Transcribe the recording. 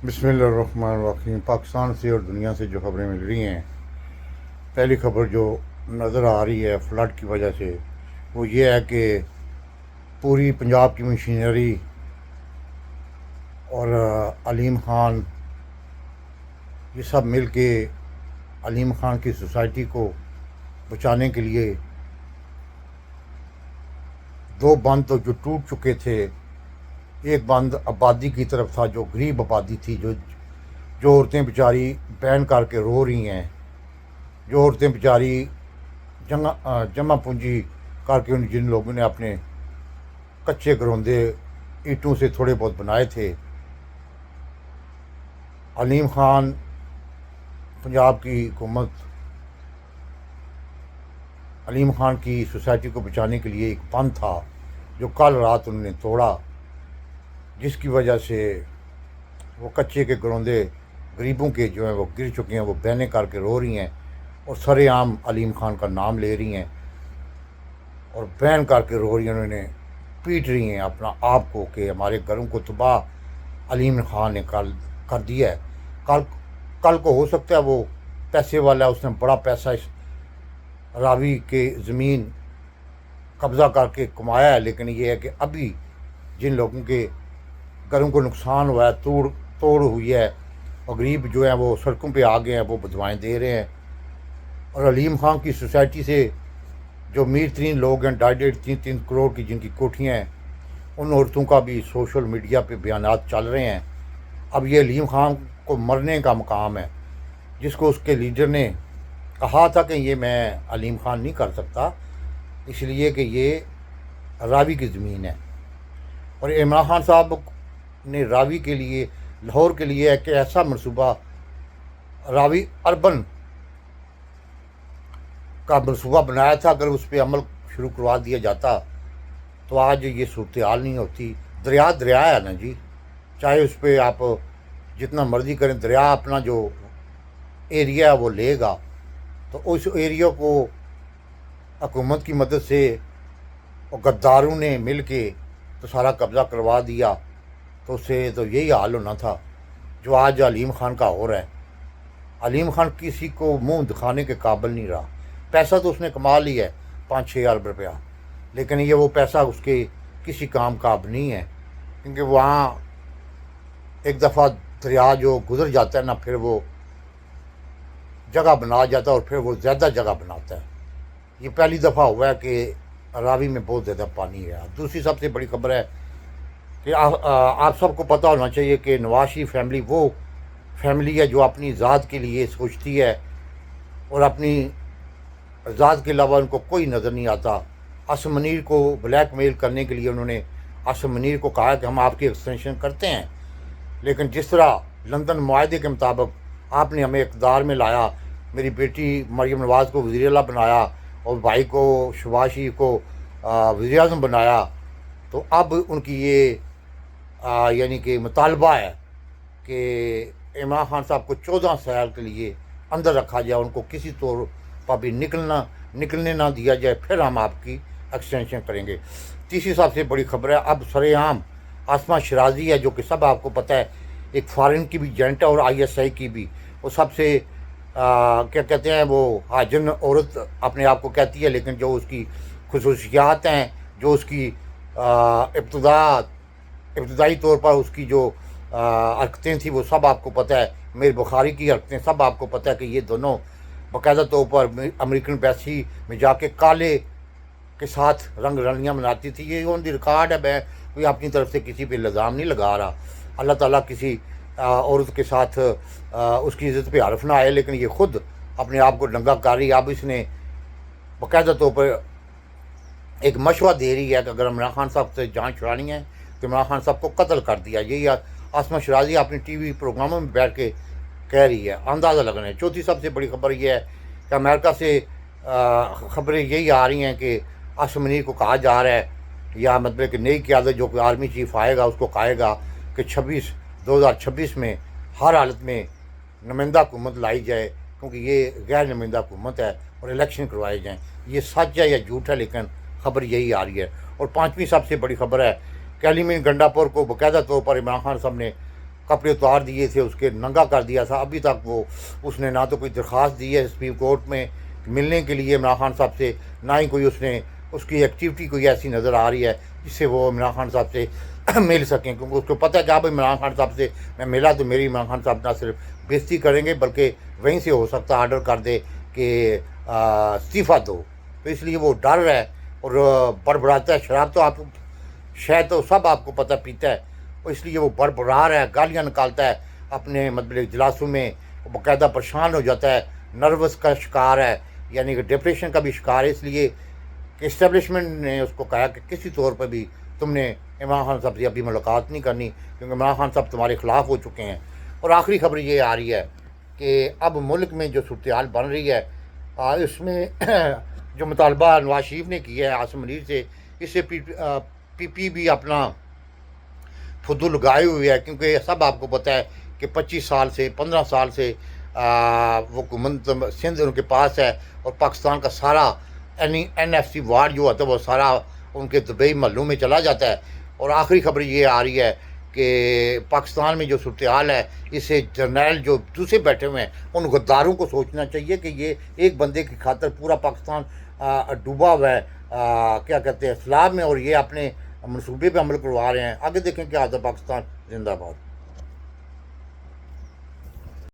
بسم اللہ الرحمن الرحیم۔ پاکستان سے اور دنیا سے جو خبریں مل رہی ہیں، پہلی خبر جو نظر آ رہی ہے فلڈ کی وجہ سے، وہ یہ ہے کہ پوری پنجاب کی مشینری اور علیم خان یہ سب مل کے علیم خان کی سوسائٹی کو بچانے کے لیے دو بند تو جو ٹوٹ چکے تھے، ایک بند آبادی کی طرف تھا جو غریب آبادی تھی، جو عورتیں بیچاری بین کر کے رو رہی ہیں، جو عورتیں بیچاری جمع پونجی کر کے جن لوگوں نے اپنے کچے گروندے اینٹوں سے تھوڑے بہت بنائے تھے، علیم خان پنجاب کی حکومت علیم خان کی سوسائٹی کو بچانے کے لیے ایک بند تھا جو کل رات انہوں نے توڑا، جس کی وجہ سے وہ کچے کے گروندے غریبوں کے جو ہیں وہ گر چکے ہیں، وہ بہنیں کر کے رو رہی ہیں اور سرے عام علیم خان کا نام لے رہی ہیں اور بہن کر کے رو رہی ہیں، انہوں نے پیٹ رہی ہیں اپنا آپ کو کہ ہمارے گھروں کو تباہ علیم خان نے کر دیا ہے۔ کل کو ہو سکتا ہے وہ پیسے والا ہے، اس نے بڑا پیسہ اس راوی کے زمین قبضہ کر کے کمایا ہے، لیکن یہ ہے کہ ابھی جن لوگوں کے گھروں کو نقصان ہوا ہے، توڑ ہوئی ہے اور غریب جو ہیں وہ سڑکوں پہ آ گئے ہیں، وہ بدوائیں دے رہے ہیں۔ اور علیم خان کی سوسائٹی سے جو امیر ترین لوگ ہیں، 2.5-3 کروڑ کی جن کی کوٹھیاں ہیں، ان عورتوں کا بھی سوشل میڈیا پہ بیانات چل رہے ہیں۔ اب یہ علیم خان کو مرنے کا مقام ہے، جس کو اس کے لیڈر نے کہا تھا کہ یہ میں علیم خان نہیں کر سکتا، اس لیے کہ یہ راوی کی زمین ہے۔ اور عمران خان صاحب نے راوی کے لیے، لاہور کے لیے ایک ایسا منصوبہ، راوی اربن کا منصوبہ بنایا تھا، اگر اس پہ عمل شروع کروا دیا جاتا تو آج یہ صورتحال نہیں ہوتی۔ دریا ہے نا جی، چاہے اس پہ آپ جتنا مرضی کریں، دریا اپنا جو ایریا ہے وہ لے گا، تو اس ایریا کو حکومت کی مدد سے اور غداروں نے مل کے تو سارا قبضہ کروا دیا، تو اس سے تو یہی حال ہونا تھا جو آج علیم خان کا ہو رہا ہے۔ علیم خان کسی کو منہ دکھانے کے قابل نہیں رہا، پیسہ تو اس نے کما لیا ہے 5-6 ارب روپیہ، لیکن یہ وہ پیسہ اس کے کسی کام کا اب نہیں ہے، کیونکہ وہاں ایک دفعہ دریا جو گزر جاتا ہے نا، پھر وہ جگہ بنا جاتا ہے اور پھر وہ زیادہ جگہ بناتا ہے۔ یہ پہلی دفعہ ہوا ہے کہ راوی میں بہت زیادہ پانی ہے۔ دوسری سب سے بڑی خبر ہے کہ آپ سب کو پتہ ہونا چاہیے کہ نواز شریف فیملی وہ فیملی ہے جو اپنی ذات کے لیے سوچتی ہے اور اپنی ذات کے علاوہ ان کو کوئی نظر نہیں آتا۔ عاصم منیر کو بلیک میل کرنے کے لیے انہوں نے عاصم منیر کو کہا کہ ہم آپ کی ایکسٹینشن کرتے ہیں، لیکن جس طرح لندن معاہدے کے مطابق آپ نے ہمیں اقتدار میں لایا، میری بیٹی مریم نواز کو وزیر اعلیٰ بنایا اور بھائی کو شہباز شریف کو وزیر اعظم بنایا، تو اب ان کی یہ یعنی کہ مطالبہ ہے کہ عمران خان صاحب کو 14 سال کے لیے اندر رکھا جائے، ان کو کسی طور پر بھی نکلنے نہ دیا جائے، پھر ہم آپ کی ایکسٹینشن کریں گے۔ تیسری سب سے بڑی خبر ہے، اب سرے عام آسمہ شرازی ہے، جو کہ سب آپ کو پتہ ہے ایک فارن کی بھی ایجنٹ ہے اور ISI کی بھی، وہ سب سے کیا کہتے ہیں وہ ہاجن عورت اپنے آپ کو کہتی ہے، لیکن جو اس کی خصوصیات ہیں، جو اس کی ابتدائی طور پر اس کی جو حرکتیں تھیں، وہ سب آپ کو پتہ ہے۔ میر بخاری کی حرکتیں سب آپ کو پتہ ہے کہ یہ دونوں باقاعدہ طور پر امریکن ایمبیسی میں جا کے کالے کے ساتھ رنگ رلیاں مناتی تھی۔ یہ آن دی ریکارڈ ہے، میں کوئی اپنی طرف سے کسی پہ الزام نہیں لگا رہا۔ اللہ تعالیٰ کسی عورت کے ساتھ اس کی عزت پہ حرف نہ آئے، لیکن یہ خود اپنے آپ کو ننگا کر رہی ہے۔ اب اس نے باقاعدہ طور پر ایک مشورہ دے رہی ہے کہ اگر عمران خان صاحب سے جان چھڑانی ہے تو عمران خان صاحب کو قتل کر دیا۔ یہی آسمہ شرازی اپنی ٹی وی پروگراموں میں بیٹھ کے کہہ رہی ہے، اندازہ لگنا ہے۔ چوتھی سب سے بڑی خبر یہ ہے کہ امریکہ سے خبریں یہی آ رہی ہیں کہ عاصم منیر کو کہا جا رہا ہے، یا مطلب کہ نئی قیادت جو کہ آرمی چیف آئے گا اس کو کہے گا کہ 2026 میں ہر حالت میں نمائندہ حکومت لائی جائے، کیونکہ یہ غیر نمائندہ حکومت ہے، اور الیکشن کروائے جائیں۔ یہ سچ ہے یا جھوٹ ہے، لیکن خبر یہی آ رہی ہے۔ اور پانچویں سب سے بڑی خبر ہے کہ علی مین گنڈا پور کو باقاعدہ طور پر عمران خان صاحب نے کپڑے اتار دیے تھے، اس کے ننگا کر دیا تھا. ابھی تک وہ اس نے نہ تو کوئی درخواست دی ہے سپریم کورٹ میں ملنے کے لیے عمران خان صاحب سے، نہ ہی کوئی اس کی ایکٹیویٹی کوئی ایسی نظر آ رہی ہے جس سے وہ عمران خان صاحب سے مل سکیں، کیونکہ اس کو پتہ ہے کہ اب عمران خان صاحب سے میں ملا تو میری عمران خان صاحب نہ صرف بےزتی کریں گے بلکہ وہیں سے ہو سکتا آرڈر کر دے کہ استعفیٰ دو. تو اس لیے وہ ڈر ہے اور بڑبڑاتا ہے. شراب تو شاید تو سب آپ کو پتہ پیتا ہے، اور اس لیے وہ بڑبڑا رہا ہے، گالیاں نکالتا ہے اپنے مطلب اجلاسوں میں، باقاعدہ پریشان ہو جاتا ہے، نروس کا شکار ہے، یعنی کہ ڈپریشن کا بھی شکار ہے. اس لیے کہ اسٹیبلشمنٹ نے اس کو کہا کہ کسی طور پہ بھی تم نے عمران خان صاحب سے ابھی ملاقات نہیں کرنی، کیونکہ عمران خان صاحب تمہارے خلاف ہو چکے ہیں. اور آخری خبر یہ آ رہی ہے کہ اب ملک میں جو صورتحال بن رہی ہے اس میں جو مطالبہ نواز شریف نے کیا ہے عاصم منیر سے، اس سے پی پی بھی اپنا فدو لگائے ہوئے ہے، کیونکہ سب آپ کو پتہ ہے کہ 25 سال سے 15 سال سے وہ حکومت سندھ ان کے پاس ہے، اور پاکستان کا سارا این ایف سی وارڈ جو ہوتا ہے وہ سارا ان کے دبئی محلوں میں چلا جاتا ہے. اور آخری خبر یہ آ رہی ہے کہ پاکستان میں جو صورتحال ہے اس سے جرنیل جو دوسرے بیٹھے ہوئے ہیں ان غداروں کو سوچنا چاہیے کہ یہ ایک بندے کی خاطر پورا پاکستان ڈوبا ہوا ہے کیا کہتے ہیں اسلام میں، اور یہ اپنے منصوبے پہ عمل کروا رہے ہیں. آگے دیکھیں کیا ہوتا ہے. پاکستان زندہ باد.